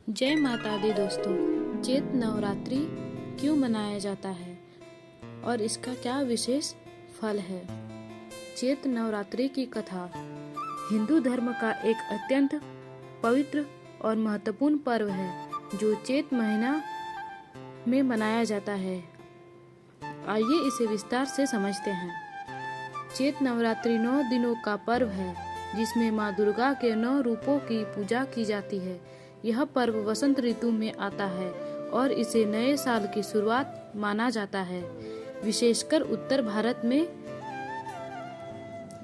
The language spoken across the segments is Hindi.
जय माता दी दोस्तों। चैत्र नवरात्रि क्यों मनाया जाता है और इसका क्या विशेष फल है। चैत्र नवरात्रि की कथा हिंदू धर्म का एक अत्यंत पवित्र और महत्वपूर्ण पर्व है जो चैत्र महीना में मनाया जाता है। आइए इसे विस्तार से समझते हैं। चैत्र नवरात्रि 9 दिनों का पर्व है जिसमें माँ दुर्गा के 9 रूपों की पूजा की जाती है। यह पर्व वसंत ऋतु में आता है और इसे नए साल की शुरुआत माना जाता है। विशेषकर उत्तर भारत में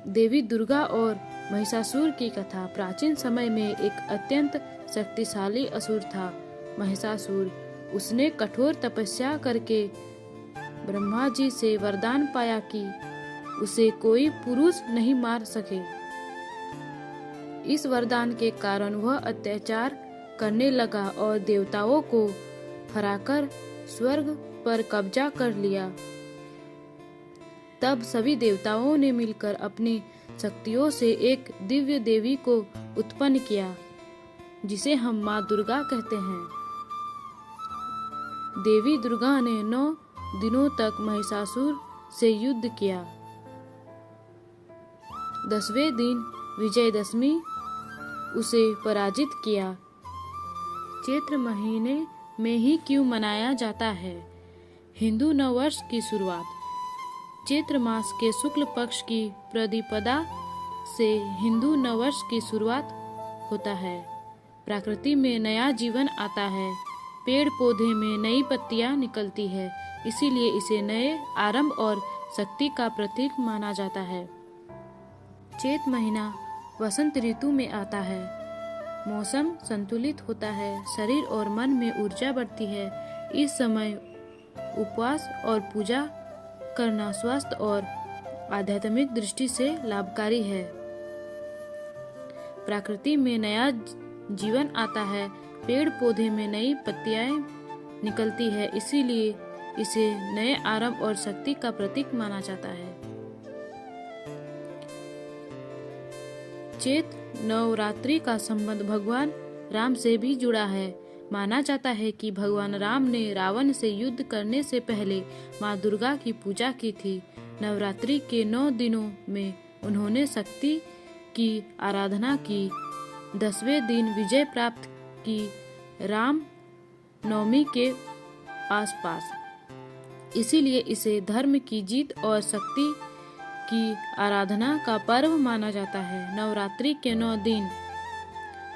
देवी दुर्गा और महिषासुर की कथा। प्राचीन समय में एक अत्यंत शक्तिशाली असुर था महिषासुर। उसने कठोर तपस्या करके ब्रह्मा जी से वरदान पाया कि उसे कोई पुरुष नहीं मार सके। इस वरदान के कारण वह अत्याचार करने लगा और देवताओं को हराकर स्वर्ग पर कब्जा कर लिया। तब सभी देवताओं ने मिलकर अपनी शक्तियों से एक दिव्य देवी को उत्पन्न किया जिसे हम माँ दुर्गा कहते हैं। देवी दुर्गा ने 9 दिनों तक महिषासुर से युद्ध किया। 10वें दिन विजयदशमी उसे पराजित किया। चैत्र महीने में ही क्यों मनाया जाता है। हिंदू नववर्ष की शुरुआत चैत्र मास के शुक्ल पक्ष की प्रतिपदा से हिंदू नववर्ष की शुरुआत होता है। प्रकृति में नया जीवन आता है, पेड़ पौधे में नई पत्तियां निकलती है, इसीलिए इसे नए आरंभ और शक्ति का प्रतीक माना जाता है। चैत्र महीना वसंत ऋतु में आता है। मौसम संतुलित होता है, शरीर और मन में ऊर्जा बढ़ती है। इस समय उपवास और पूजा करना स्वास्थ्य और आध्यात्मिक दृष्टि से लाभकारी है। प्रकृति में नया जीवन आता है, पेड़ पौधे में नई पत्तियां निकलती है, इसीलिए इसे नए आरंभ और शक्ति का प्रतीक माना जाता है। चैत्र नवरात्रि का संबंध भगवान राम से भी जुड़ा है। माना जाता है कि भगवान राम ने रावण से युद्ध करने से पहले माँ दुर्गा की पूजा की थी। नवरात्रि के 9 दिनों में उन्होंने शक्ति की आराधना की। 10वें दिन विजय प्राप्त की राम नवमी के आसपास, इसीलिए इसे धर्म की जीत और शक्ति की आराधना का पर्व माना जाता है। नवरात्रि के 9 दिन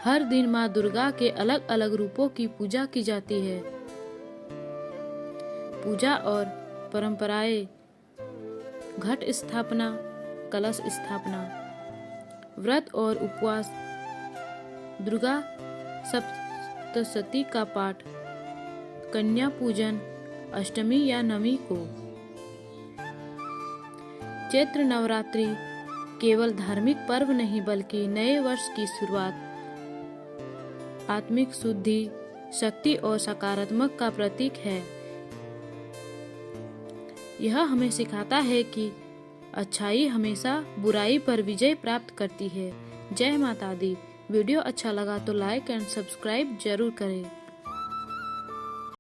हर दिन माँ दुर्गा के अलग अलग रूपों की पूजा की जाती है। पूजा और परंपराएं घट स्थापना, कलश स्थापना, व्रत और उपवास, दुर्गा सप्तशती का पाठ, कन्या पूजन अष्टमी या नवमी को। चैत्र नवरात्रि केवल धार्मिक पर्व नहीं बल्कि नए वर्ष की शुरुआत, आत्मिक शुद्धि, शक्ति और सकारात्मक का प्रतीक है। यह हमें सिखाता है कि अच्छाई हमेशा बुराई पर विजय प्राप्त करती है। जय माता दी। वीडियो अच्छा लगा तो लाइक एंड सब्सक्राइब जरूर करें।